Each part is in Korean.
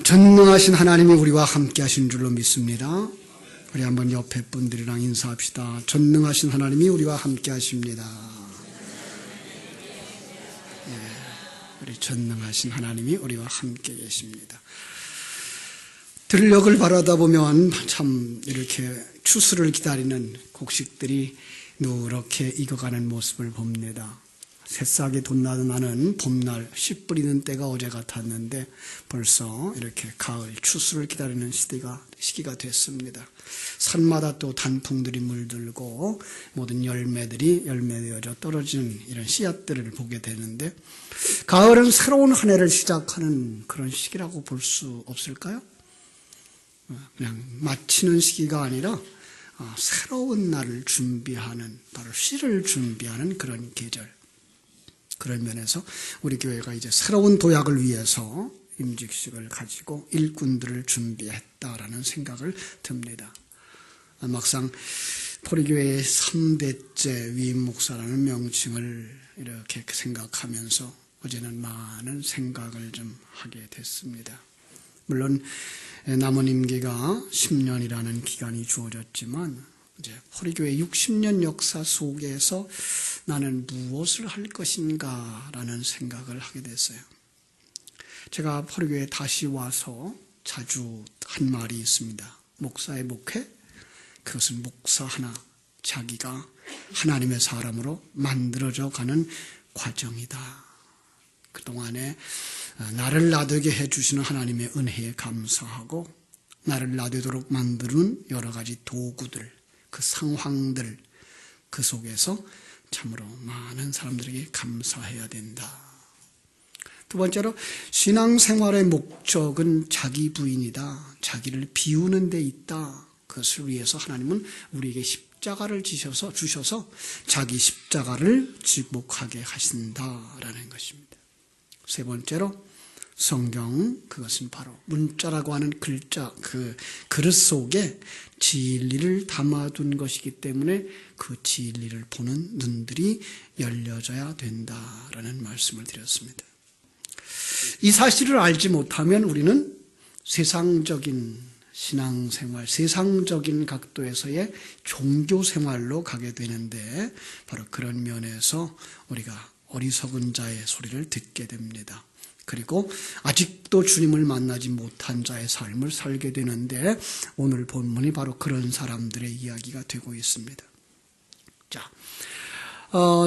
전능하신 하나님이 우리와 함께 하신 줄로 믿습니다. 우리 한번 옆에 분들이랑 인사합시다. 전능하신 하나님이 우리와 함께 하십니다. 우리 전능하신 하나님이 우리와 함께 계십니다. 들녘을 바라다 보면 참 이렇게 추수를 기다리는 곡식들이 누렇게 익어가는 모습을 봅니다. 새싹이 돋나는 봄날 씨 뿌리는 때가 어제 같았는데 벌써 이렇게 가을 추수를 기다리는 시기가 됐습니다. 산마다 또 단풍들이 물들고 모든 열매들이 열매되어져 떨어지는 이런 씨앗들을 보게 되는데 가을은 새로운 한 해를 시작하는 그런 시기라고 볼 수 없을까요? 그냥 마치는 시기가 아니라 새로운 날을 준비하는, 바로 씨를 준비하는 그런 계절. 그런 면에서 우리 교회가 이제 새로운 도약을 위해서 임직식을 가지고 일꾼들을 준비했다라는 생각을 듭니다. 막상 포리교회의 3대째 위임 목사라는 명칭을 이렇게 생각하면서 어제는 많은 생각을 좀 하게 됐습니다. 물론 남은 임기가 10년이라는 기간이 주어졌지만 이제 포리교회 60년 역사 속에서 나는 무엇을 할 것인가 라는 생각을 하게 됐어요. 제가 포리교회에 다시 와서 자주 한 말이 있습니다. 목사의 목회, 그것은 목사 하나 자기가 하나님의 사람으로 만들어져 가는 과정이다. 그동안에 나를 나되게 해주시는 하나님의 은혜에 감사하고 나를 나되도록 만드는 여러 가지 도구들, 그 상황들, 그 속에서 참으로 많은 사람들에게 감사해야 된다. 두 번째로 신앙생활의 목적은 자기 부인이다. 자기를 비우는 데 있다. 그것을 위해서 하나님은 우리에게 십자가를 주셔서 자기 십자가를 지복하게 하신다라는 것입니다. 세 번째로 성경, 그것은 바로 문자라고 하는 글자, 그 그릇 속에 진리를 담아둔 것이기 때문에 그 진리를 보는 눈들이 열려져야 된다라는 말씀을 드렸습니다. 이 사실을 알지 못하면 우리는 세상적인 신앙생활, 세상적인 각도에서의 종교생활로 가게 되는데 바로 그런 면에서 우리가 어리석은 자의 소리를 듣게 됩니다. 그리고 아직도 주님을 만나지 못한 자의 삶을 살게 되는데 오늘 본문이 바로 그런 사람들의 이야기가 되고 있습니다. 자,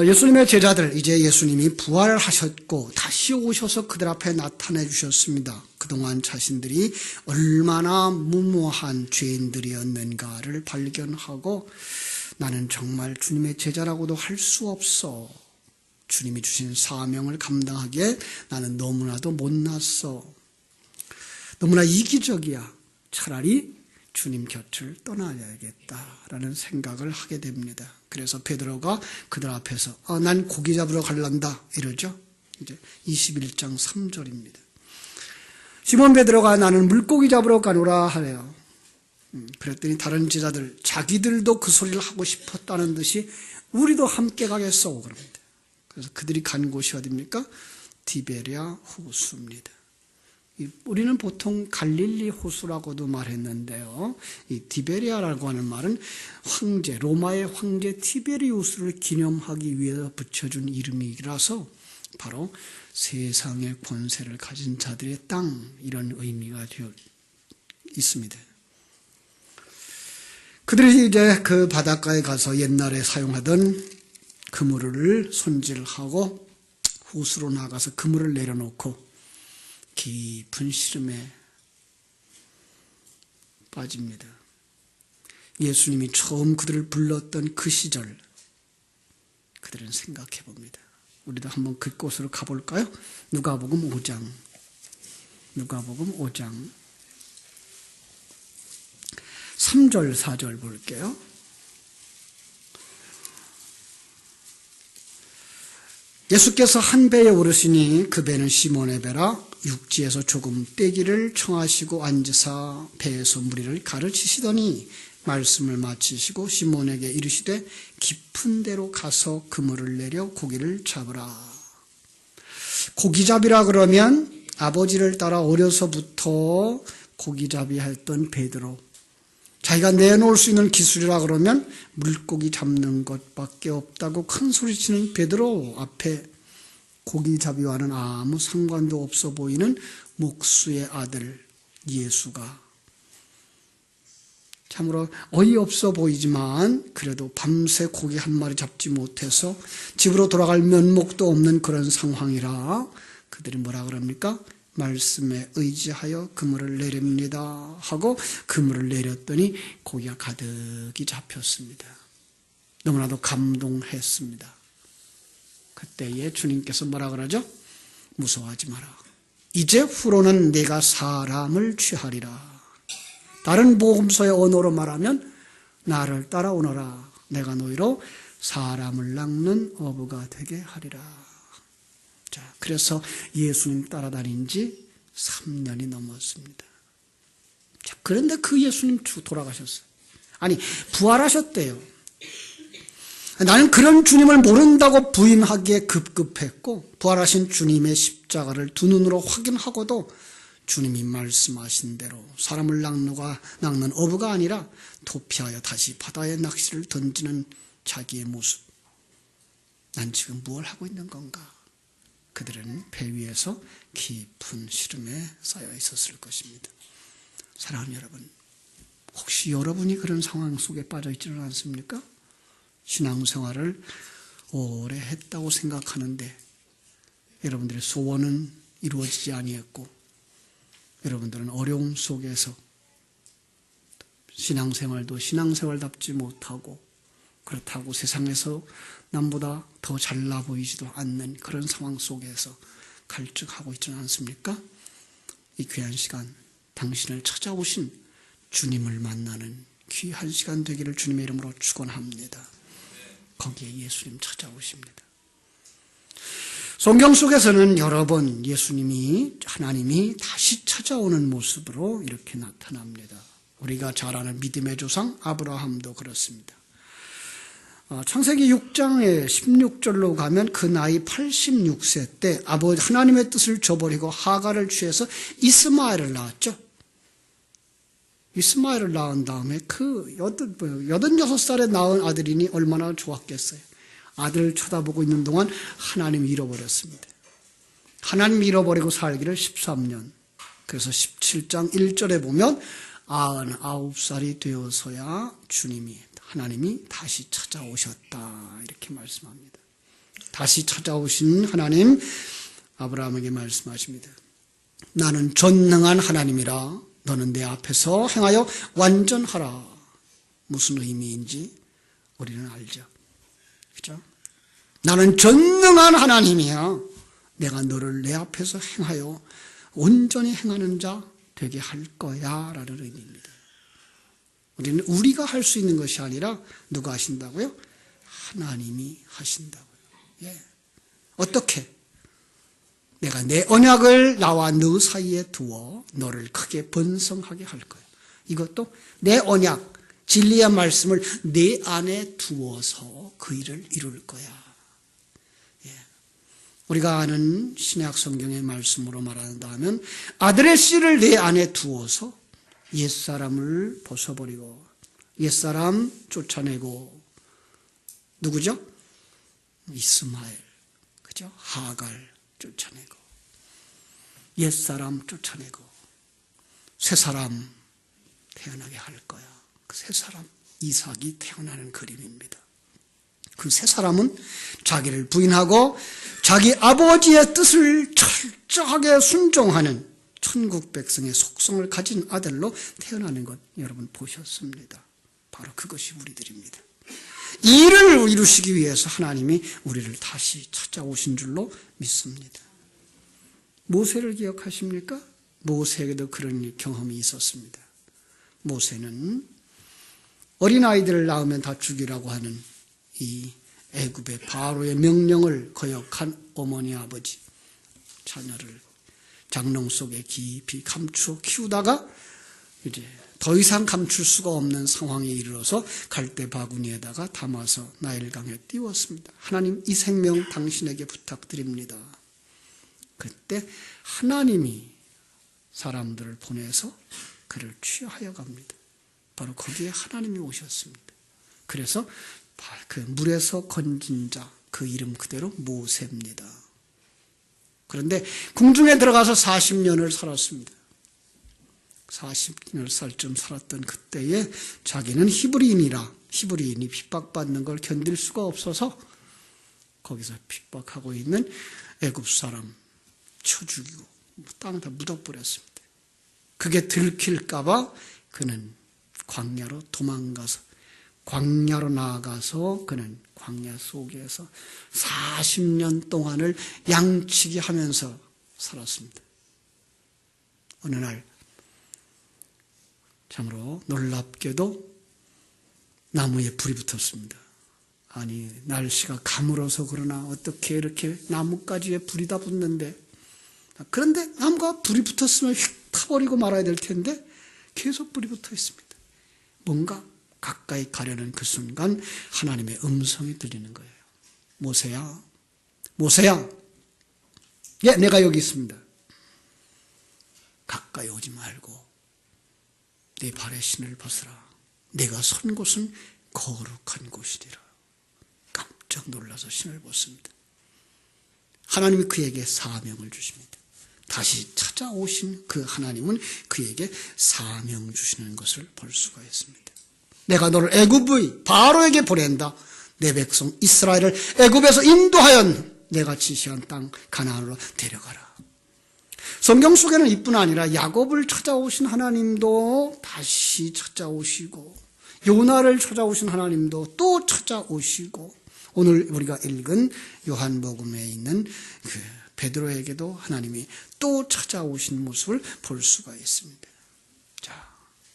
예수님의 제자들, 이제 예수님이 부활하셨고 다시 오셔서 그들 앞에 나타내 주셨습니다. 그동안 자신들이 얼마나 무모한 죄인들이었는가를 발견하고 나는 정말 주님의 제자라고도 할 수 없어. 주님이 주신 사명을 감당하기에 나는 너무나도 못났어. 너무나 이기적이야. 차라리 주님 곁을 떠나야겠다라는 생각을 하게 됩니다. 그래서 베드로가 그들 앞에서 난 고기 잡으러 갈란다 이러죠. 이제 21장 3절입니다. 시몬 베드로가 나는 물고기 잡으러 가노라 하래요. 그랬더니 다른 제자들 자기들도 그 소리를 하고 싶었다는 듯이 우리도 함께 가겠소 그럽니다. 그래서 그들이 간 곳이 어디입니까? 디베랴 호수입니다. 우리는 보통 갈릴리 호수라고도 말했는데요. 이 디베랴라고 하는 말은 황제, 로마의 황제 티베리우스를 기념하기 위해서 붙여준 이름이라서 바로 세상의 권세를 가진 자들의 땅, 이런 의미가 되어 있습니다. 그들이 이제 그 바닷가에 가서 옛날에 사용하던 그물을 손질하고 호수로 나가서 그물을 내려놓고 깊은 시름에 빠집니다. 예수님이 처음 그들을 불렀던 그 시절 그들은 생각해 봅니다. 우리도 한번 그곳으로 가볼까요? 누가복음 5장 3절 4절 볼게요. 예수께서 한 배에 오르시니 그 배는 시몬의 배라 육지에서 조금 떼기를 청하시고 앉으사 배에서 무리를 가르치시더니 말씀을 마치시고 시몬에게 이르시되 깊은 데로 가서 그물을 내려 고기를 잡으라. 고기잡이라 그러면 아버지를 따라 어려서부터 고기잡이 했던 베드로. 자기가 내놓을 수 있는 기술이라 그러면 물고기 잡는 것밖에 없다고 큰 소리치는 베드로 앞에 고기잡이와는 아무 상관도 없어 보이는 목수의 아들 예수가 참으로 어이없어 보이지만 그래도 밤새 고기 한 마리 잡지 못해서 집으로 돌아갈 면목도 없는 그런 상황이라 그들이 뭐라 그럽니까? 말씀에 의지하여 그물을 내립니다 하고 그물을 내렸더니 고기가 가득히 잡혔습니다. 너무나도 감동했습니다. 그때에 주님께서 뭐라 그러죠? 무서워하지 마라. 이제 후로는 내가 사람을 취하리라. 다른 복음서의 언어로 말하면 나를 따라오너라. 내가 너희로 사람을 낚는 어부가 되게 하리라. 자, 그래서 예수님 따라다닌 지 3년이 넘었습니다. 자, 그런데 그 예수님 돌아가셨어요. 아니, 부활하셨대요. 나는 그런 주님을 모른다고 부인하기에 급급했고 부활하신 주님의 십자가를 두 눈으로 확인하고도 주님이 말씀하신 대로 사람을 낚는 어부가 아니라 도피하여 다시 바다에 낚시를 던지는 자기의 모습. 난 지금 무엇을 하고 있는 건가? 그들은 배 위에서 깊은 시름에 쌓여 있었을 것입니다. 사랑하는 여러분, 혹시 여러분이 그런 상황 속에 빠져 있지는 않습니까? 신앙생활을 오래 했다고 생각하는데 여러분들의 소원은 이루어지지 아니했고 여러분들은 어려움 속에서 신앙생활도 신앙생활답지 못하고 그렇다고 세상에서 남보다 더 잘나 보이지도 않는 그런 상황 속에서 갈증하고 있지는 않습니까? 이 귀한 시간 당신을 찾아오신 주님을 만나는 귀한 시간 되기를 주님의 이름으로 축원합니다. 거기에 예수님 찾아오십니다. 성경 속에서는 여러 번 하나님이 다시 찾아오는 모습으로 이렇게 나타납니다. 우리가 잘 아는 믿음의 조상 아브라함도 그렇습니다. 창세기 6장의 16절로 가면 그 나이 86세 때 아버지 하나님의 뜻을 저버리고 하갈을 취해서 이스마엘을 낳았죠. 이스마엘을 낳은 다음에 그 86살에 낳은 아들이니 얼마나 좋았겠어요. 아들을 쳐다보고 있는 동안 하나님이 잃어버렸습니다. 하나님 잃어버리고 살기를 13년. 그래서 17장 1절에 보면 99살이 되어서야 하나님이 다시 찾아오셨다 이렇게 말씀합니다. 다시 찾아오신 하나님 아브라함에게 말씀하십니다. 나는 전능한 하나님이라 너는 내 앞에서 행하여 완전하라. 무슨 의미인지 우리는 알죠. 그렇죠? 나는 전능한 하나님이야. 내가 너를 내 앞에서 행하여 온전히 행하는 자 되게 할 거야 라는 의미입니다. 우리는 우리가 할 수 있는 것이 아니라 누가 하신다고요? 하나님이 하신다고요. 예. 어떻게? 내가 내 언약을 나와 너 사이에 두어 너를 크게 번성하게 할 거야. 이것도 내 언약, 진리의 말씀을 내 안에 두어서 그 일을 이룰 거야. 예. 우리가 아는 신약 성경의 말씀으로 말한다면 아들의 씨를 내 안에 두어서 옛사람을 벗어버리고 옛사람 쫓아내고 누구죠? 이스마엘, 그죠? 하갈 쫓아내고 옛사람 쫓아내고 새사람 태어나게 할 거야. 그 새사람 이삭이 태어나는 그림입니다. 그 새사람은 자기를 부인하고 자기 아버지의 뜻을 철저하게 순종하는 천국 백성의 속성을 가진 아들로 태어나는 것 여러분 보셨습니다. 바로 그것이 우리들입니다. 이 일을 이루시기 위해서 하나님이 우리를 다시 찾아오신 줄로 믿습니다. 모세를 기억하십니까? 모세에게도 그런 경험이 있었습니다. 모세는 어린아이들을 낳으면 다 죽이라고 하는 이 애굽의 바로의 명령을 거역한 어머니 아버지 자녀를 장롱 속에 깊이 감추어 키우다가 이제 더 이상 감출 수가 없는 상황에 이르러서 갈대 바구니에다가 담아서 나일강에 띄웠습니다. 하나님 이 생명 당신에게 부탁드립니다. 그때 하나님이 사람들을 보내서 그를 취하여 갑니다. 바로 거기에 하나님이 오셨습니다. 그래서 그 물에서 건진 자, 그 이름 그대로 모세입니다. 그런데 궁중에 들어가서 40년을 살았습니다. 40년을 살쯤 살았던 그때에 자기는 히브리인이 핍박받는 걸 견딜 수가 없어서 거기서 핍박하고 있는 애굽 사람 쳐 죽이고 땅에다 묻어버렸습니다. 그게 들킬까 봐 그는 광야로 나아가서 그는 광야 속에서 40년 동안을 양치기 하면서 살았습니다. 어느 날 참으로 놀랍게도 나무에 불이 붙었습니다. 아니, 날씨가 가물어서 그러나 어떻게 이렇게 나뭇가지에 불이 다 붙는데, 그런데 나무가 불이 붙었으면 휙 타버리고 말아야 될 텐데 계속 불이 붙어 있습니다. 뭔가 가까이 가려는 그 순간 하나님의 음성이 들리는 거예요. 모세야, 예, 내가 여기 있습니다. 가까이 오지 말고 네 발의 신을 벗으라. 내가 선 곳은 거룩한 곳이리라. 깜짝 놀라서 신을 벗습니다. 하나님이 그에게 사명을 주십니다. 다시 찾아오신 그 하나님은 그에게 사명 주시는 것을 볼 수가 있습니다. 내가 너를 애굽의 바로에게 보낸다. 내 백성 이스라엘을 애굽에서 인도하여 내가 지시한 땅 가나안으로 데려가라. 성경 속에는 이뿐 아니라 야곱을 찾아오신 하나님도 다시 찾아오시고, 요나를 찾아오신 하나님도 또 찾아오시고, 오늘 우리가 읽은 요한복음에 있는 그 베드로에게도 하나님이 또 찾아오신 모습을 볼 수가 있습니다. 자,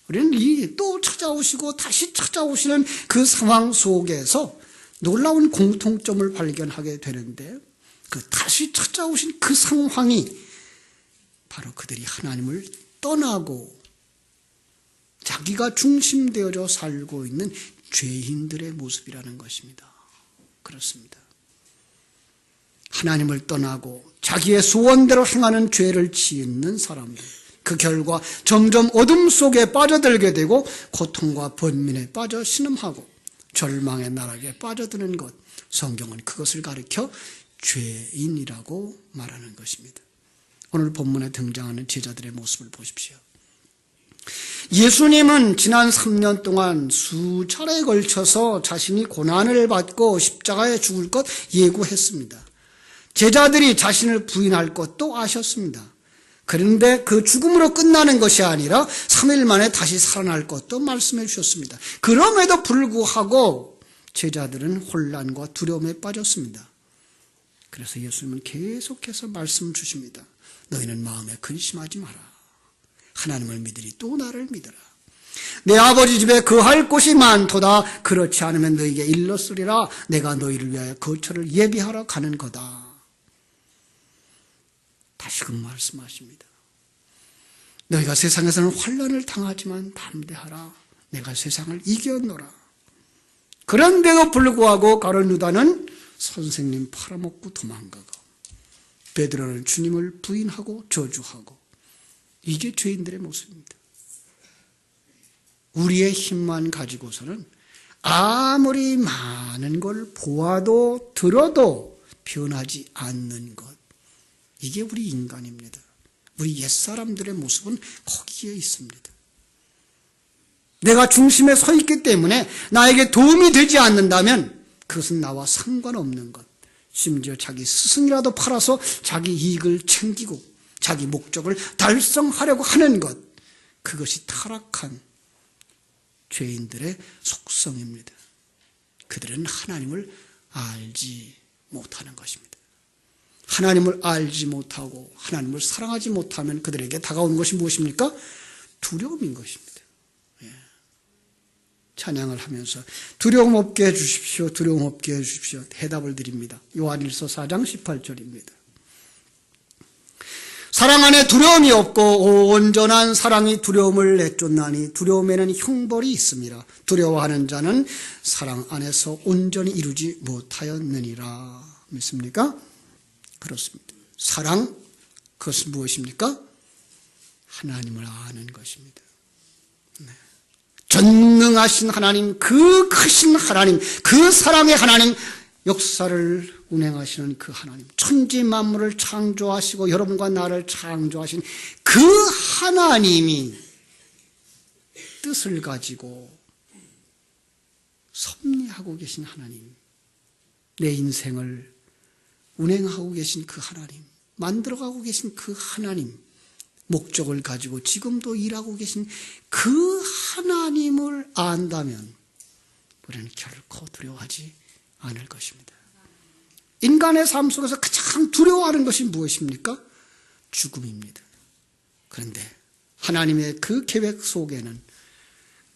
우리는 이 또 찾아오시고 다시 찾아오시는 그 상황 속에서 놀라운 공통점을 발견하게 되는데, 그 다시 찾아오신 그 상황이 바로 그들이 하나님을 떠나고 자기가 중심되어져 살고 있는 죄인들의 모습이라는 것입니다. 그렇습니다. 하나님을 떠나고 자기의 소원대로 행하는 죄를 짓는 사람들, 그 결과 점점 어둠 속에 빠져들게 되고 고통과 번민에 빠져 신음하고 절망의 나락에 빠져드는 것, 성경은 그것을 가리켜 죄인이라고 말하는 것입니다. 오늘 본문에 등장하는 제자들의 모습을 보십시오. 예수님은 지난 3년 동안 수차례에 걸쳐서 자신이 고난을 받고 십자가에 죽을 것 예고했습니다. 제자들이 자신을 부인할 것도 아셨습니다. 그런데 그 죽음으로 끝나는 것이 아니라 3일 만에 다시 살아날 것도 말씀해 주셨습니다. 그럼에도 불구하고 제자들은 혼란과 두려움에 빠졌습니다. 그래서 예수님은 계속해서 말씀 주십니다. 너희는 마음에 근심하지 마라. 하나님을 믿으리 또 나를 믿어라. 내 아버지 집에 거할 곳이 많도다. 그렇지 않으면 너희에게 일렀으리라. 내가 너희를 위하여 거처를 예비하러 가는 거다. 다시금 말씀하십니다. 너희가 세상에서는 환난을 당하지만 담대하라. 내가 세상을 이겨노라. 그런데도 불구하고 가룟 유다는 선생님 팔아먹고 도망가고, 베드로는 주님을 부인하고 저주하고, 이게 죄인들의 모습입니다. 우리의 힘만 가지고서는 아무리 많은 걸 보아도 들어도 변하지 않는 것, 이게 우리 인간입니다. 우리 옛사람들의 모습은 거기에 있습니다. 내가 중심에 서 있기 때문에 나에게 도움이 되지 않는다면 그것은 나와 상관없는 것, 심지어 자기 스승이라도 팔아서 자기 이익을 챙기고 자기 목적을 달성하려고 하는 것, 그것이 타락한 죄인들의 속성입니다. 그들은 하나님을 알지 못하는 것입니다. 하나님을 알지 못하고 하나님을 사랑하지 못하면 그들에게 다가오는 것이 무엇입니까? 두려움인 것입니다. 찬양을 하면서 두려움 없게 해주십시오. 두려움 없게 해주십시오. 해답을 드립니다. 요한일서 4장 18절입니다. 사랑 안에 두려움이 없고 온전한 사랑이 두려움을 내쫓나니 두려움에는 형벌이 있음이라. 두려워하는 자는 사랑 안에서 온전히 이루지 못하였느니라. 믿습니까? 그렇습니다. 사랑, 그것은 무엇입니까? 하나님을 아는 것입니다. 네. 전능하신 하나님, 그 크신 하나님, 그 사랑의 하나님, 역사를 운행하시는 그 하나님, 천지 만물을 창조하시고 여러분과 나를 창조하신 그 하나님이 뜻을 가지고 섭리하고 계신 하나님, 내 인생을 운행하고 계신 그 하나님, 만들어가고 계신 그 하나님, 목적을 가지고 지금도 일하고 계신 그 하나님을 안다면 우리는 결코 두려워하지 않을 것입니다. 인간의 삶 속에서 가장 두려워하는 것이 무엇입니까? 죽음입니다. 그런데 하나님의 그 계획 속에는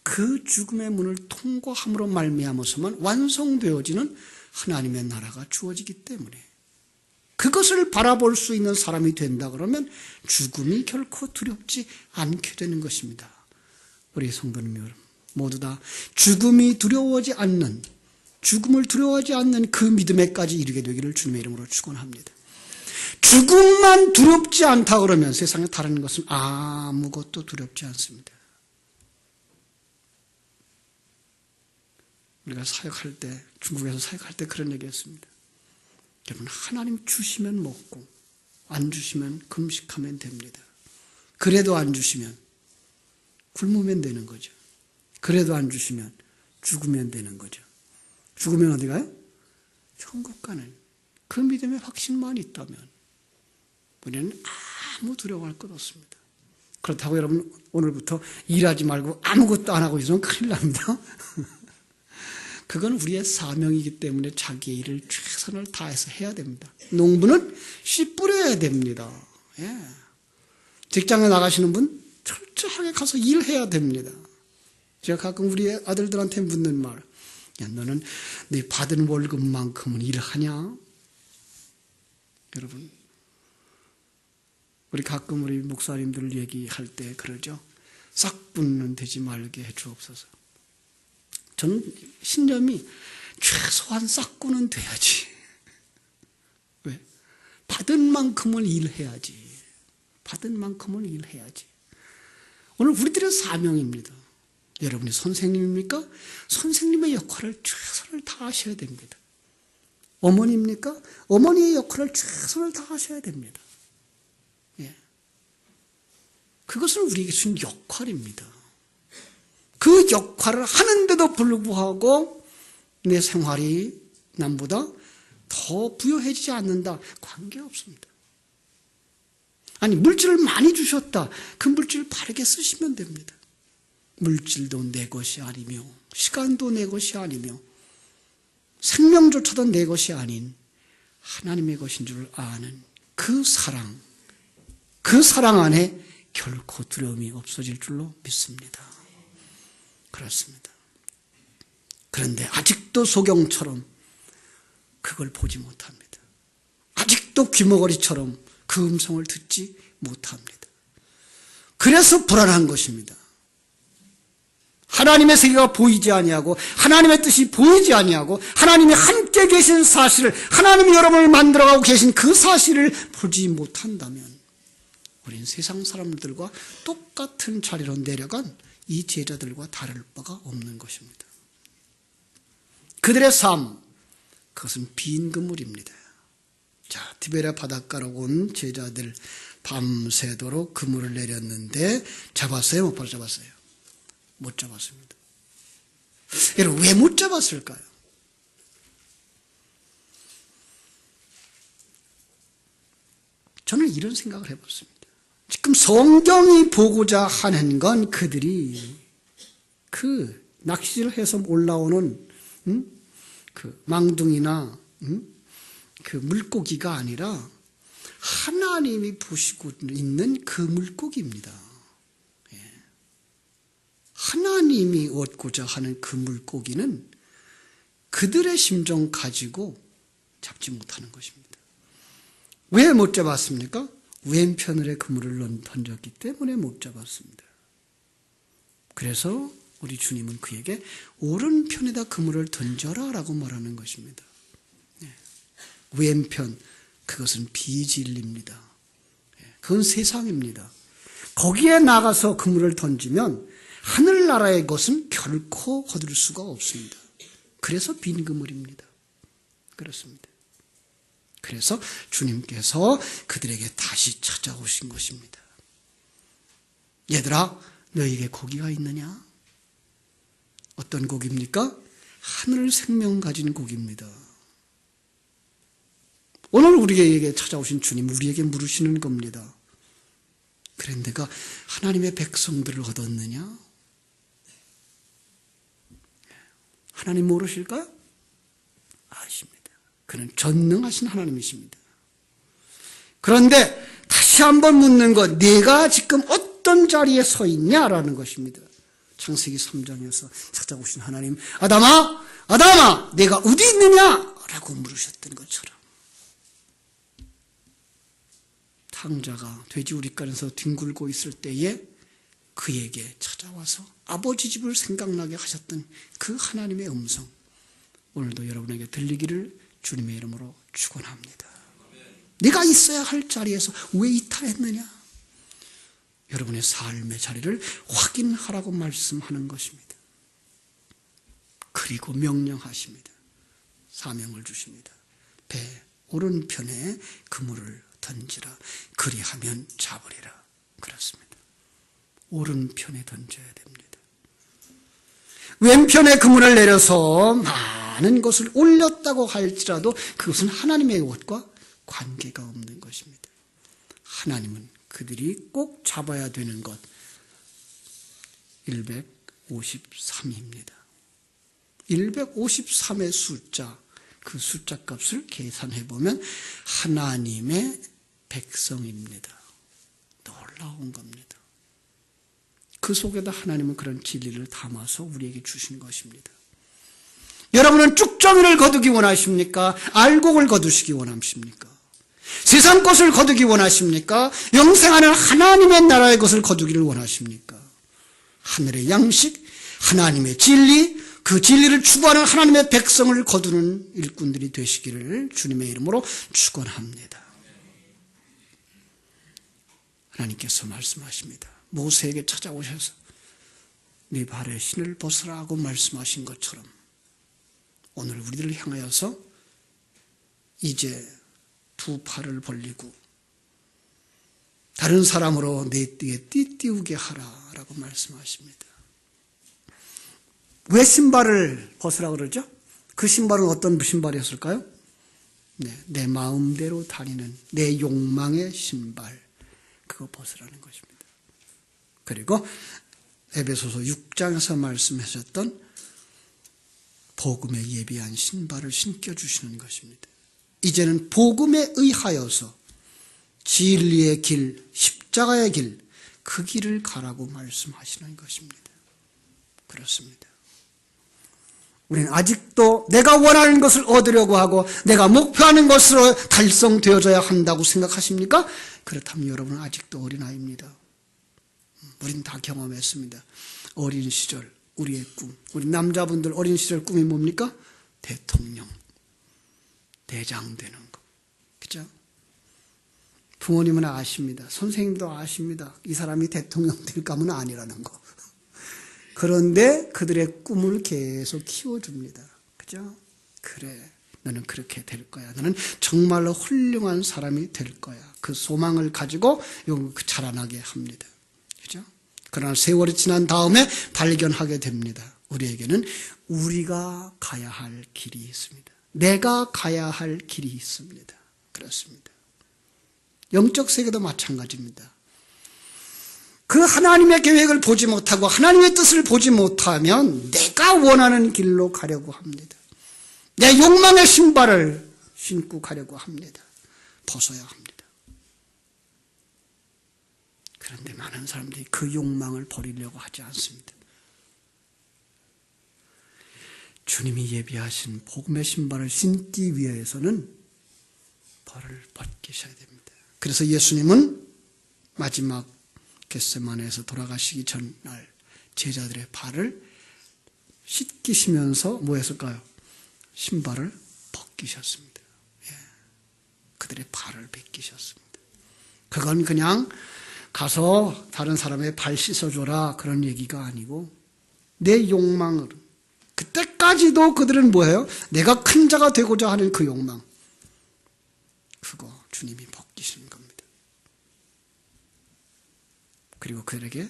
그 죽음의 문을 통과함으로 말미암아서만 완성되어지는 하나님의 나라가 주어지기 때문에 그것을 바라볼 수 있는 사람이 된다 그러면 죽음이 결코 두렵지 않게 되는 것입니다. 우리 성도님 여러분 모두 다 죽음을 두려워하지 않는 그 믿음에까지 이르게 되기를 주님의 이름으로 축원합니다. 죽음만 두렵지 않다 그러면 세상에 다른 것은 아무것도 두렵지 않습니다. 우리가 사역할 때, 중국에서 사역할 때 그런 얘기했습니다. 여러분, 하나님 주시면 먹고 안 주시면 금식하면 됩니다. 그래도 안 주시면 굶으면 되는 거죠. 그래도 안 주시면 죽으면 되는 거죠. 죽으면 어디 가요? 천국 가는 그 믿음의 확신만 있다면 우리는 아무 두려워할 것 없습니다. 그렇다고 여러분 오늘부터 일하지 말고 아무것도 안 하고 있으면 큰일 납니다. 그건 우리의 사명이기 때문에 자기의 일을 최선을 다해서 해야 됩니다. 농부는 씨 뿌려야 됩니다. 예. 직장에 나가시는 분 철저하게 가서 일해야 됩니다. 제가 가끔 우리 아들들한테 묻는 말, 야, 너는 네 받은 월급만큼은 일하냐? 여러분, 우리 가끔 우리 목사님들 얘기할 때 그러죠. 싹분은 되지 말게 해주옵소서. 저는 신념이 최소한 싹구는 돼야지. 왜? 받은 만큼은 일해야지. 받은 만큼은 일해야지. 오늘 우리들의 사명입니다. 여러분이 선생님입니까? 선생님의 역할을 최선을 다하셔야 됩니다. 어머니입니까? 어머니의 역할을 최선을 다하셔야 됩니다. 예. 그것은 우리에게 준 역할입니다. 그 역할을 하는데도 불구하고 내 생활이 남보다 더 부유해지지 않는다. 관계없습니다. 아니, 물질을 많이 주셨다. 그 물질을 바르게 쓰시면 됩니다. 물질도 내 것이 아니며 시간도 내 것이 아니며 생명조차도 내 것이 아닌 하나님의 것인 줄 아는 그 사랑 안에 결코 두려움이 없어질 줄로 믿습니다. 그렇습니다. 그런데 아직도 소경처럼 그걸 보지 못합니다. 아직도 귀머거리처럼 그 음성을 듣지 못합니다. 그래서 불안한 것입니다. 하나님의 세계가 보이지 아니하고 하나님의 뜻이 보이지 아니하고 하나님이 함께 계신 사실을, 하나님이 여러분을 만들어가고 계신 그 사실을 보지 못한다면 우린 세상 사람들과 똑같은 자리로 내려간 이 제자들과 다를 바가 없는 것입니다. 그들의 삶, 그것은 빈 그물입니다. 자, 티베리아 바닷가로 온 제자들 밤새도록 그물을 내렸는데 잡았어요? 못 잡았어요? 못 잡았습니다. 여러분, 왜 못 잡았을까요? 저는 이런 생각을 해봤습니다. 지금 성경이 보고자 하는 건 그들이 그 낚시를 해서 올라오는 그 망둥이나 그 물고기가 아니라 하나님이 보시고 있는 그 물고기입니다. 하나님이 얻고자 하는 그 물고기는 그들의 심정 가지고 잡지 못하는 것입니다. 왜 못 잡았습니까? 왼편으로 그물을 던졌기 때문에 못 잡았습니다. 그래서 우리 주님은 그에게 오른편에다 그물을 던져라 라고 말하는 것입니다. 왼편, 그것은 비진리입니다. 그건 세상입니다. 거기에 나가서 그물을 던지면 하늘나라의 것은 결코 거둘 수가 없습니다. 그래서 빈 그물입니다. 그렇습니다. 그래서 주님께서 그들에게 다시 찾아오신 것입니다. 얘들아, 너에게 고기가 있느냐? 어떤 고기입니까? 하늘 생명 가진 고기입니다. 오늘 우리에게 찾아오신 주님, 우리에게 물으시는 겁니다. 그래, 내가 하나님의 백성들을 얻었느냐? 하나님 모르실까요? 아십니다. 그는 전능하신 하나님이십니다. 그런데 다시 한번 묻는 것, 내가 지금 어떤 자리에 서 있냐라는 것입니다. 창세기 3장에서 찾아오신 하나님, 아담아, 아담아, 내가 어디 있느냐? 라고 물으셨던 것처럼 탕자가 돼지 우릿간에서 뒹굴고 있을 때에 그에게 찾아와서 아버지 집을 생각나게 하셨던 그 하나님의 음성, 오늘도 여러분에게 들리기를 주님의 이름으로 축원합니다. 네가 있어야 할 자리에서 왜 이탈했느냐? 여러분의 삶의 자리를 확인하라고 말씀하는 것입니다. 그리고 명령하십니다. 사명을 주십니다. 배 오른편에 그물을 던지라. 그리하면 잡으리라. 그렇습니다. 오른편에 던져야 됩니다. 왼편에 그물을 내려서 많은 것을 올렸다고 할지라도 그것은 하나님의 것과 관계가 없는 것입니다. 하나님은 그들이 꼭 잡아야 되는 것 153입니다. 153의 숫자, 그 숫자 값을 계산해 보면 하나님의 백성입니다. 놀라운 겁니다. 그 속에다 하나님은 그런 진리를 담아서 우리에게 주신 것입니다. 여러분은 쭉정이를 거두기 원하십니까? 알곡을 거두시기 원하십니까? 세상 것을 거두기 원하십니까? 영생하는 하나님의 나라의 것을 거두기를 원하십니까? 하늘의 양식, 하나님의 진리, 그 진리를 추구하는 하나님의 백성을 거두는 일꾼들이 되시기를 주님의 이름으로 축원합니다. 하나님께서 말씀하십니다. 모세에게 찾아오셔서 네 발에 신을 벗으라고 말씀하신 것처럼 오늘 우리들을 향하여서 이제 두 팔을 벌리고 다른 사람으로 내 띠에 띠띠우게 하라라고 말씀하십니다. 왜 신발을 벗으라고 그러죠? 그 신발은 어떤 신발이었을까요? 내 마음대로 다니는 내 욕망의 신발, 그거 벗으라는 것입니다. 그리고 에베소서 6장에서 말씀하셨던 복음에 예비한 신발을 신겨주시는 것입니다. 이제는 복음에 의하여서 진리의 길, 십자가의 길, 그 길을 가라고 말씀하시는 것입니다. 그렇습니다. 우리는 아직도 내가 원하는 것을 얻으려고 하고 내가 목표하는 것으로 달성되어져야 한다고 생각하십니까? 그렇다면 여러분은 아직도 어린아이입니다. 우리는 다 경험했습니다. 어린 시절 우리의 꿈, 우리 남자분들 어린 시절 꿈이 뭡니까? 대통령, 대장 되는 거. 그죠? 부모님은 아십니다. 선생님도 아십니다. 이 사람이 대통령 될까면 아니라는 거. 그런데 그들의 꿈을 계속 키워줍니다. 그죠? 그래, 너는 그렇게 될 거야. 너는 정말로 훌륭한 사람이 될 거야. 그 소망을 가지고 자라나게 합니다. 그죠? 그러나 세월이 지난 다음에 발견하게 됩니다. 우리에게는 우리가 가야 할 길이 있습니다. 내가 가야 할 길이 있습니다. 그렇습니다. 영적 세계도 마찬가지입니다. 그 하나님의 계획을 보지 못하고 하나님의 뜻을 보지 못하면 내가 원하는 길로 가려고 합니다. 내 욕망의 신발을 신고 가려고 합니다. 벗어야 합니다. 그런데 많은 사람들이 그 욕망을 버리려고 하지 않습니다. 주님이 예비하신 복음의 신발을 신기 위해서는 발을 벗기셔야 됩니다. 그래서 예수님은 마지막 겟세마네에서 돌아가시기 전날 제자들의 발을 씻기시면서 뭐 했을까요? 신발을 벗기셨습니다. 예. 그들의 발을 벗기셨습니다. 그건 그냥 가서 다른 사람의 발 씻어줘라 그런 얘기가 아니고 내 욕망을 그때까지도 그들은 뭐예요? 내가 큰 자가 되고자 하는 그 욕망 그거 주님이 벗기시는 겁니다. 그리고 그들에게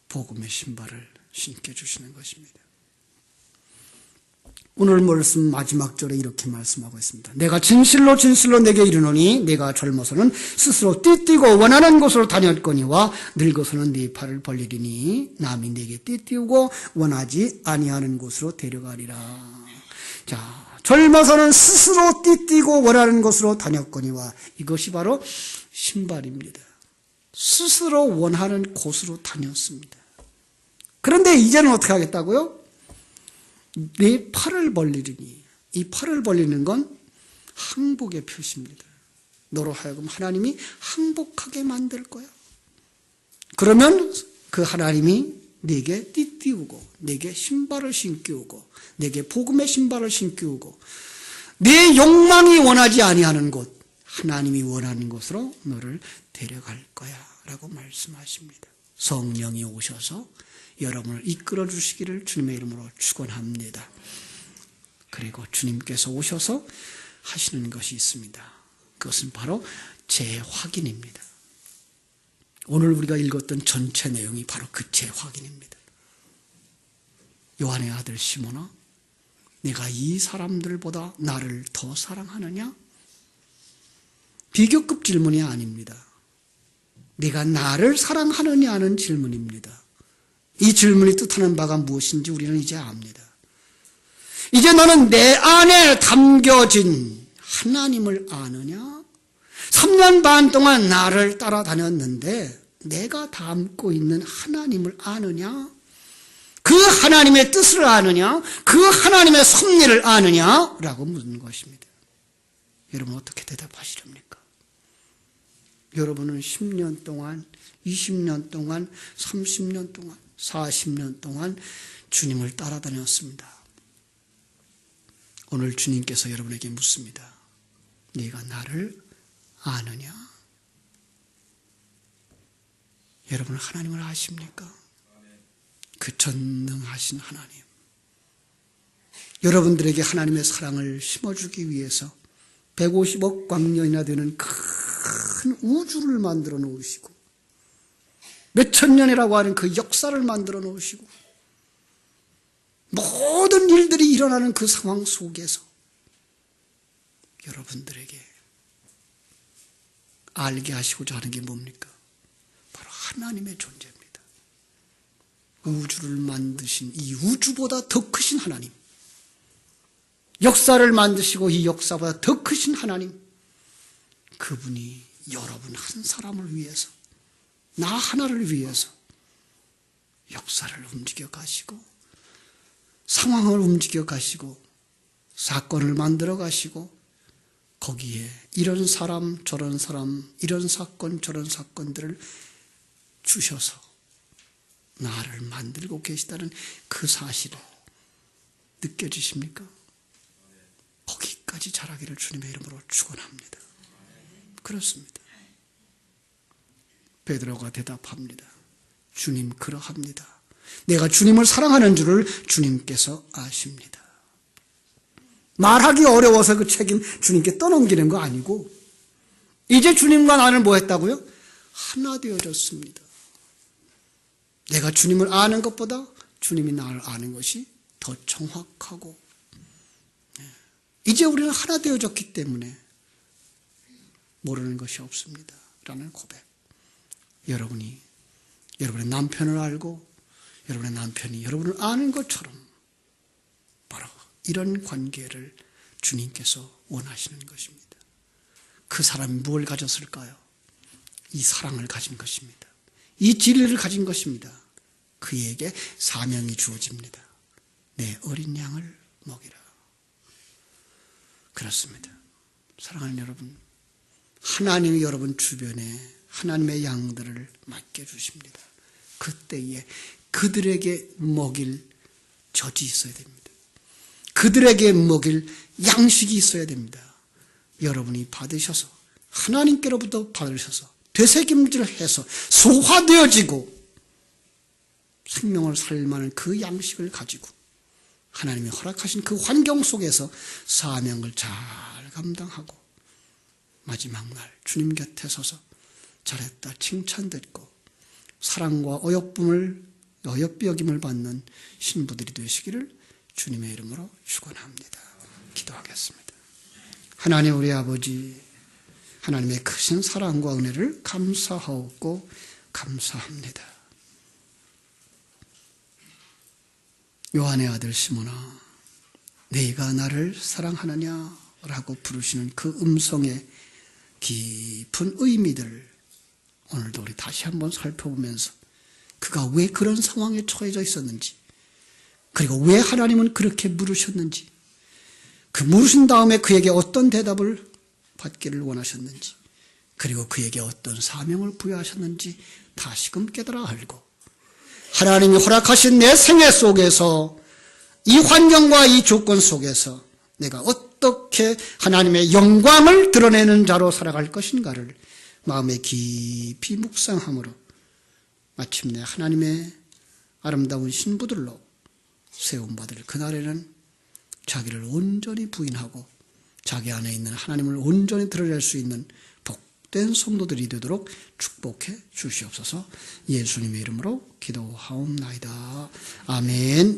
복음의 신발을 신게 주시는 것입니다. 오늘 말씀 마지막 절에 이렇게 말씀하고 있습니다. 내가 진실로 진실로 내게 이르노니 내가 젊어서는 스스로 띠띠고 원하는 곳으로 다녔거니와 늙어서는 네 팔을 벌리리니 남이 내게 띠띠우고 원하지 아니하는 곳으로 데려가리라. 자, 젊어서는 스스로 띠띠고 원하는 곳으로 다녔거니와 이것이 바로 신발입니다. 스스로 원하는 곳으로 다녔습니다. 그런데 이제는 어떻게 하겠다고요? 내 팔을 벌리리니 이 팔을 벌리는 건 항복의 표시입니다. 너로 하여금 하나님이 항복하게 만들 거야. 그러면 그 하나님이 내게 띠띠우고 내게 신발을 신기우고 내게 복음의 신발을 신기우고 내 욕망이 원하지 아니하는 곳 하나님이 원하는 곳으로 너를 데려갈 거야 라고 말씀하십니다. 성령이 오셔서 여러분을 이끌어 주시기를 주님의 이름으로 축원합니다. 그리고 주님께서 오셔서 하시는 것이 있습니다. 그것은 바로 재확인입니다. 오늘 우리가 읽었던 전체 내용이 바로 그 재확인입니다. 요한의 아들 시몬아, 내가 이 사람들보다 나를 더 사랑하느냐? 비교급 질문이 아닙니다. 내가 나를 사랑하느냐는 질문입니다. 이 질문이 뜻하는 바가 무엇인지 우리는 이제 압니다. 이제 너는 내 안에 담겨진 하나님을 아느냐? 3년 반 동안 나를 따라다녔는데 내가 담고 있는 하나님을 아느냐? 그 하나님의 뜻을 아느냐? 그 하나님의 섭리를 아느냐? 라고 묻는 것입니다. 여러분 어떻게 대답하시렵니까? 여러분은 10년 동안, 20년 동안, 30년 동안, 40년 동안 주님을 따라다녔습니다. 오늘 주님께서 여러분에게 묻습니다. 네가 나를 아느냐? 여러분 하나님을 아십니까? 그 전능하신 하나님. 여러분들에게 하나님의 사랑을 심어주기 위해서 150억 광년이나 되는 큰 우주를 만들어 놓으시고 몇천 년이라고 하는 그 역사를 만들어 놓으시고 모든 일들이 일어나는 그 상황 속에서 여러분들에게 알게 하시고자 하는 게 뭡니까? 바로 하나님의 존재입니다. 우주를 만드신 이 우주보다 더 크신 하나님, 역사를 만드시고 이 역사보다 더 크신 하나님, 그분이 여러분 한 사람을 위해서, 나 하나를 위해서 역사를 움직여 가시고 상황을 움직여 가시고 사건을 만들어 가시고 거기에 이런 사람 저런 사람 이런 사건 저런 사건들을 주셔서 나를 만들고 계시다는 그 사실을 느껴지십니까? 거기까지 자라기를 주님의 이름으로 축원합니다. 그렇습니다. 베드로가 대답합니다. 주님 그러합니다. 내가 주님을 사랑하는 줄을 주님께서 아십니다. 말하기 어려워서 그 책임 주님께 떠넘기는 거 아니고 이제 주님과 나는 뭐 했다고요? 하나 되어졌습니다. 내가 주님을 아는 것보다 주님이 나를 아는 것이 더 정확하고 이제 우리는 하나 되어졌기 때문에 모르는 것이 없습니다. 라는 고백. 여러분이 여러분의 남편을 알고 여러분의 남편이 여러분을 아는 것처럼 바로 이런 관계를 주님께서 원하시는 것입니다. 그 사람이 무엇을 가졌을까요? 이 사랑을 가진 것입니다. 이 진리를 가진 것입니다. 그에게 사명이 주어집니다. 내 어린 양을 먹이라. 그렇습니다. 사랑하는 여러분, 하나님이 여러분 주변에 하나님의 양들을 맡겨주십니다. 그때에 그들에게 먹일 젖이 있어야 됩니다. 그들에게 먹일 양식이 있어야 됩니다. 여러분이 받으셔서 하나님께로부터 받으셔서 되새김질해서 소화되어지고 생명을 살만한 그 양식을 가지고 하나님이 허락하신 그 환경 속에서 사명을 잘 감당하고 마지막 날 주님 곁에 서서 잘했다 칭찬 듣고 사랑과 어여삐 여김을 받는 신부들이 되시기를 주님의 이름으로 축원합니다. 기도하겠습니다. 하나님 우리 아버지, 하나님의 크신 사랑과 은혜를 감사하옵고 감사합니다. 요한의 아들 시몬아, 네가 나를 사랑하느냐라고 부르시는 그 음성의 깊은 의미들 오늘도 우리 다시 한번 살펴보면서 그가 왜 그런 상황에 처해져 있었는지, 그리고 왜 하나님은 그렇게 물으셨는지, 그 물으신 다음에 그에게 어떤 대답을 받기를 원하셨는지, 그리고 그에게 어떤 사명을 부여하셨는지 다시금 깨달아 알고 하나님이 허락하신 내 생애 속에서 이 환경과 이 조건 속에서 내가 어떻게 하나님의 영광을 드러내는 자로 살아갈 것인가를 마음에 깊이 묵상함으로 마침내 하나님의 아름다운 신부들로 세움받을 그날에는 자기를 온전히 부인하고 자기 안에 있는 하나님을 온전히 드러낼 수 있는 복된 성도들이 되도록 축복해 주시옵소서. 예수님의 이름으로 기도하옵나이다. 아멘.